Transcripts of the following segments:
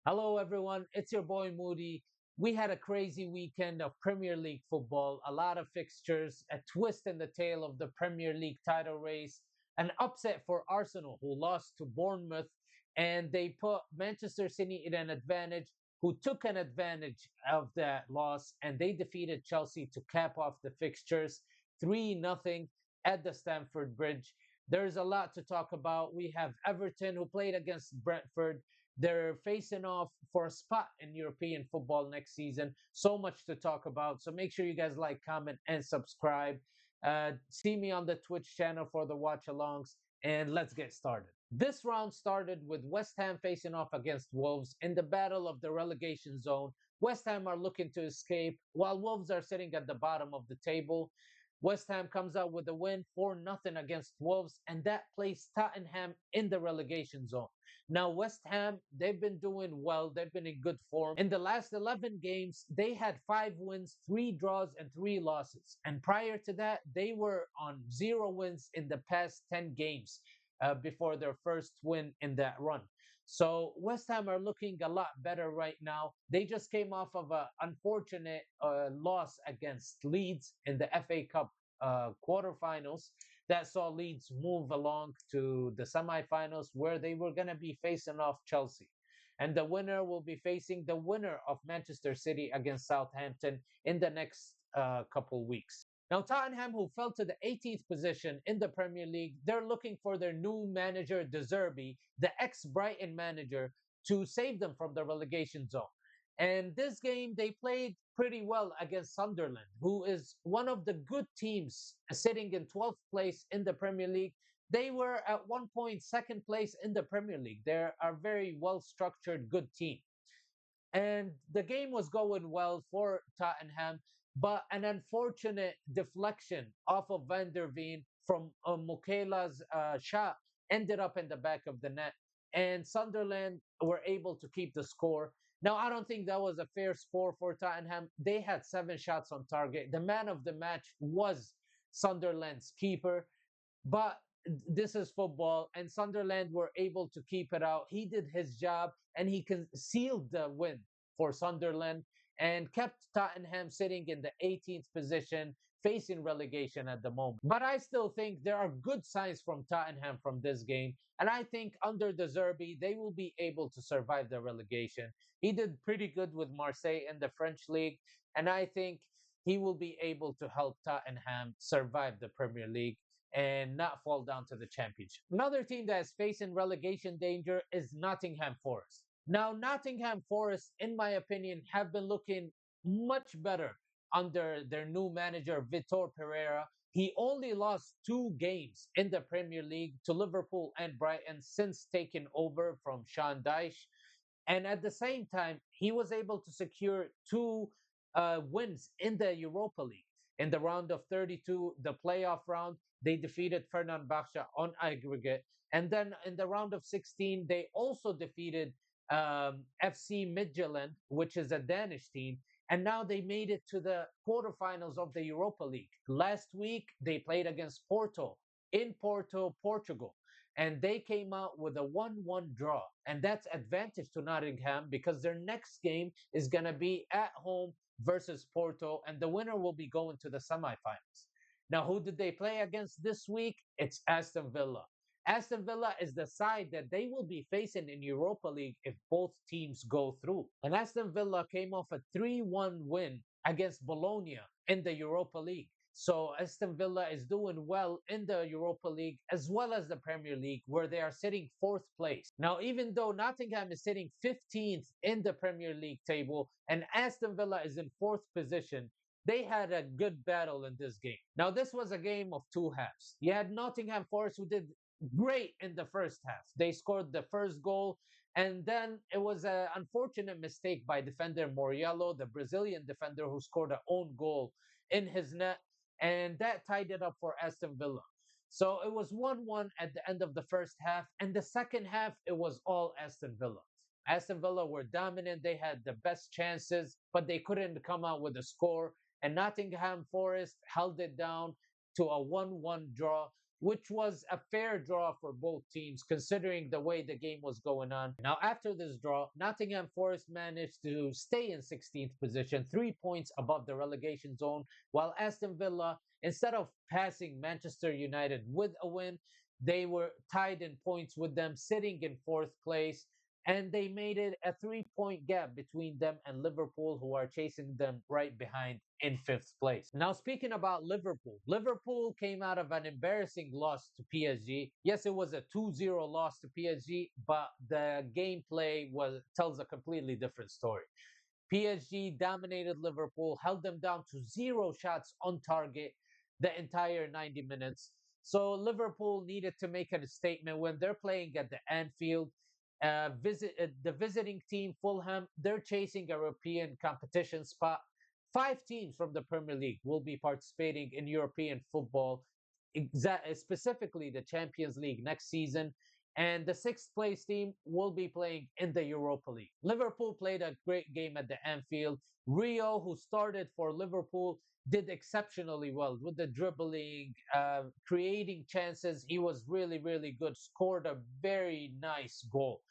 Hello, everyone. It's your boy Moody. We had a crazy weekend of Premier League football, a lot of fixtures, a twist in the tail of the Premier League title race, an upset for Arsenal, who lost to Bournemouth, and they put Manchester City in an advantage, who took an advantage of that loss, and they defeated Chelsea to cap off the fixtures 3-0 at the Stamford Bridge. There's a lot to talk about. We have Everton, who played against Brentford. They're facing off for a spot in European football next season. So much to talk about. So make sure you guys like, comment, and subscribe. See me on the Twitch channel for the watch alongs, and let's get started. This round started with West Ham facing off against Wolves in the battle of the relegation zone. West Ham are looking to escape, while Wolves are sitting at the bottom of the table. West Ham comes out with a win 4-0 against Wolves, and that placed Tottenham in the relegation zone. Now, West Ham, they've been doing well. They've been in good form. In the last 11 games, they had 5 wins, 3 draws, and 3 losses. And prior to that, they were on 0 wins in the past 10 games before their first win in that run. So West Ham are looking a lot better right now. They just came off of an unfortunate loss against Leeds in the FA Cup quarterfinals that saw Leeds move along to the semifinals where they were going to be facing off Chelsea. And the winner will be facing the winner of Manchester City against Southampton in the next couple weeks. Now, Tottenham, who fell to the 18th position in the Premier League, they're looking for their new manager, De Zerbi, the ex-Brighton manager, to save them from the relegation zone. And this game, they played pretty well against Sunderland, who is one of the good teams sitting in 12th place in the Premier League. They were at one point second place in the Premier League. They're a very well structured, good team. And the game was going well for Tottenham, but an unfortunate deflection off of Van der Veen from Mukela's shot ended up in the back of the net. And Sunderland were able to keep the score. Now, I don't think that was a fair score for Tottenham. They had 7 shots on target. The man of the match was Sunderland's keeper. But this is football, and Sunderland were able to keep it out. He did his job, and he concealed the win for Sunderland and kept Tottenham sitting in the 18th position, facing relegation at the moment. But I still think there are good signs from Tottenham from this game, and I think under the Zerbi, they will be able to survive the relegation. He did pretty good with Marseille in the French league, and I think he will be able to help Tottenham survive the Premier League and not fall down to the championship. Another team that is facing relegation danger is Nottingham Forest. Now, Nottingham Forest, in my opinion, have been looking much better under their new manager, Vitor Pereira. He only lost 2 games in the Premier League to Liverpool and Brighton since taking over from Sean Dyche. And at the same time, he was able to secure 2 wins in the Europa League. In the round of 32, the playoff round, they defeated Fernand Baksha on aggregate. And then in the round of 16, they also defeated FC Midtjylland, which is a Danish team. And now they made it to the quarterfinals of the Europa League. Last week, they played against Porto in Porto, Portugal, and they came out with a 1-1 draw. And that's advantage to Nottingham because their next game is going to be at home versus Porto, and the winner will be going to the semifinals. Now, who did they play against this week? It's Aston Villa. Aston Villa is the side that they will be facing in Europa League if both teams go through. And Aston Villa came off a 3-1 win against Bologna in the Europa League. So Aston Villa is doing well in the Europa League as well as the Premier League, where they are sitting fourth place. Now, even though Nottingham is sitting 15th in the Premier League table and Aston Villa is in fourth position, they had a good battle in this game. Now, this was a game of 2 halves. You had Nottingham Forest, who did great in the first half. They scored the first goal, and then it was an unfortunate mistake by defender Moriello, the Brazilian defender, who scored an own goal in his net, and that tied it up for Aston Villa. So it was 1-1 at the end of the first half, and the second half, it was all Aston Villa. Aston Villa were dominant. They had the best chances, but they couldn't come out with a score. And Nottingham Forest held it down to a 1-1 draw. which was a fair draw for both teams considering the way the game was going on. Now, after this draw, Nottingham Forest managed to stay in 16th position, 3 points above the relegation zone, while Aston Villa, instead of passing Manchester United with a win, they were tied in points with them, sitting in fourth place, and they made it a 3 point gap between them and Liverpool, who are chasing them right behind in fifth place. Now, speaking about Liverpool, Liverpool came out of an embarrassing loss to PSG. Yes, it was a 2-0 loss to PSG, but the gameplay tells a completely different story. PSG dominated Liverpool, held them down to 0 shots on target the entire 90 minutes. So Liverpool needed to make a statement when they're playing at the Anfield. The visiting team, Fulham, they're chasing a European competition spot. 5 teams from the Premier League will be participating in European football, specifically the Champions League next season, and the sixth place team will be playing in the Europa League. Liverpool played a great game at the Anfield. Rio, who started for Liverpool, did exceptionally well with the dribbling, creating chances. He was really, really good, scored a very nice goal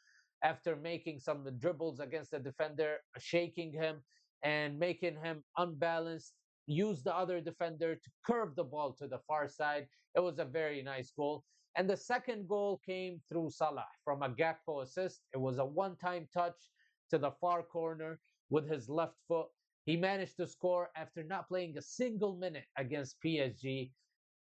after making some dribbles against the defender, shaking him and making him unbalanced. Used the other defender to curve the ball to the far side. It was a very nice goal. And the second goal came through Salah from a Gakpo assist. It was a one-time touch to the far corner with his left foot. He managed to score after not playing a single minute against PSG.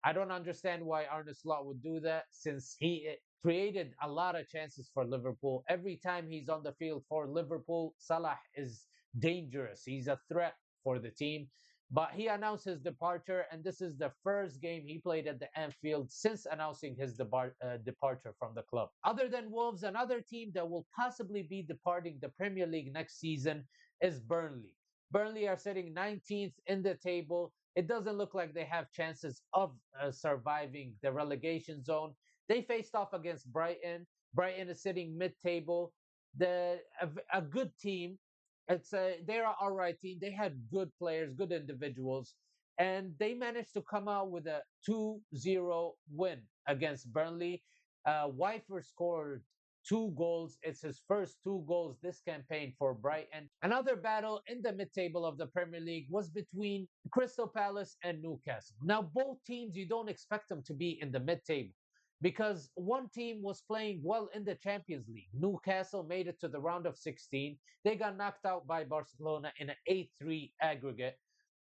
I don't understand why Arne Slot would do that, since he created a lot of chances for Liverpool. Every time he's on the field for Liverpool, Salah is dangerous. He's a threat for the team. But he announced his departure, and this is the first game he played at the Anfield since announcing his departure from the club. Other than Wolves, another team that will possibly be departing the Premier League next season is Burnley. Burnley are sitting 19th in the table. It doesn't look like they have chances of surviving the relegation zone. They faced off against Brighton. Brighton is sitting mid-table. A good team. They're an all right team. They had good players, good individuals, and they managed to come out with a 2-0 win against Burnley. Wyfer scored 2 goals. It's his first 2 goals this campaign for Brighton. Another battle in the mid-table of the Premier League was between Crystal Palace and Newcastle. Now, both teams, you don't expect them to be in the mid-table, because one team was playing well in the Champions League. Newcastle made it to the round of 16. They got knocked out by Barcelona in an 8-3 aggregate.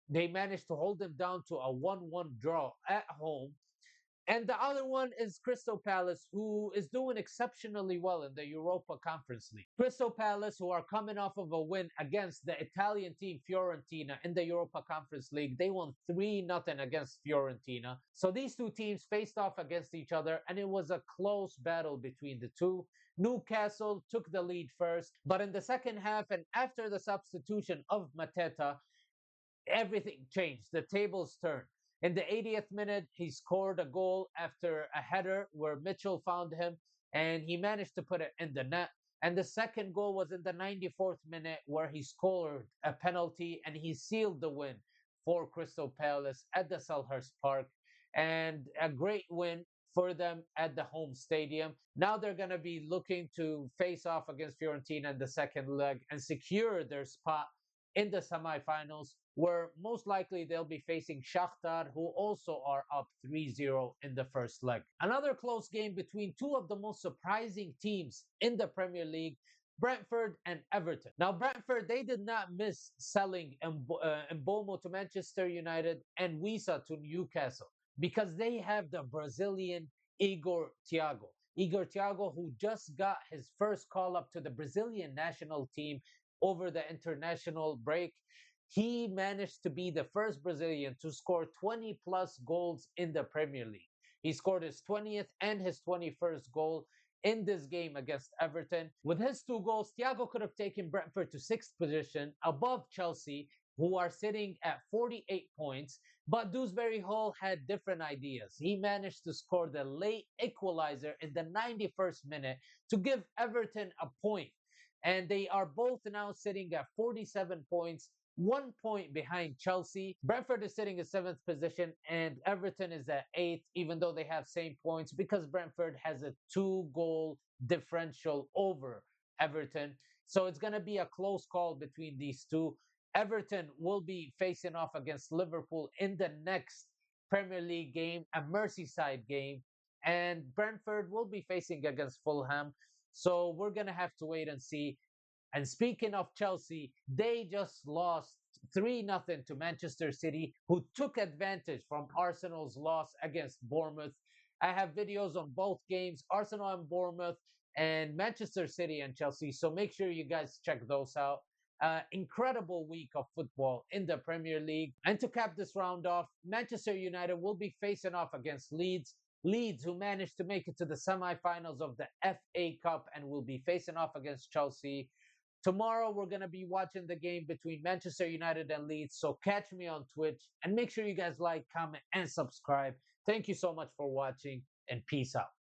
They managed to hold them down to a 1-1 draw at home. And the other one is Crystal Palace, who is doing exceptionally well in the Europa Conference League. Crystal Palace, who are coming off of a win against the Italian team Fiorentina in the Europa Conference League, they won 3-0 against Fiorentina. So these two teams faced off against each other, and it was a close battle between the two. Newcastle took the lead first, but in the second half and after the substitution of Mateta, everything changed. The tables turned. In the 80th minute, he scored a goal after a header where Mitchell found him, and he managed to put it in the net. And the second goal was in the 94th minute, where he scored a penalty and he sealed the win for Crystal Palace at the Selhurst Park. And a great win for them at the home stadium. Now they're going to be looking to face off against Fiorentina in the second leg and secure their spot in the semifinals, where most likely they'll be facing Shakhtar, who also are up 3-0 in the first leg. Another close game between two of the most surprising teams in the Premier League, Brentford and Everton. Now, Brentford, they did not miss selling Mbomo to Manchester United and Wisa to Newcastle, because they have the Brazilian Igor Thiago. Igor Thiago, who just got his first call up to the Brazilian national team over the international break. He managed to be the first Brazilian to score 20 plus goals in the Premier League. He scored his 20th and his 21st goal in this game against Everton. With his 2 goals, Thiago could have taken Brentford to 6th position above Chelsea, who are sitting at 48 points. But Dewsbury Hall had different ideas. He managed to score the late equalizer in the 91st minute to give Everton a point. And they are both now sitting at 47 points 1 point behind Chelsea. Brentford is sitting in seventh position, and Everton is at eighth, even though they have same points because Brentford has a 2 goal differential over Everton. So it's going to be a close call between these two. Everton will be facing off against Liverpool in the next Premier League game, a Merseyside game, and Brentford will be facing against Fulham. So we're going to have to wait and see. And speaking of Chelsea, they just lost 3-0 to Manchester City, who took advantage from Arsenal's loss against Bournemouth. I have videos on both games, Arsenal and Bournemouth, and Manchester City and Chelsea. So make sure you guys check those out. Incredible week of football in the Premier League. And to cap this round off, Manchester United will be facing off against Leeds. Leeds, who managed to make it to the semi-finals of the FA Cup and will be facing off against Chelsea. Tomorrow, we're going to be watching the game between Manchester United and Leeds. So catch me on Twitch and make sure you guys like, comment, and subscribe. Thank you so much for watching, and peace out.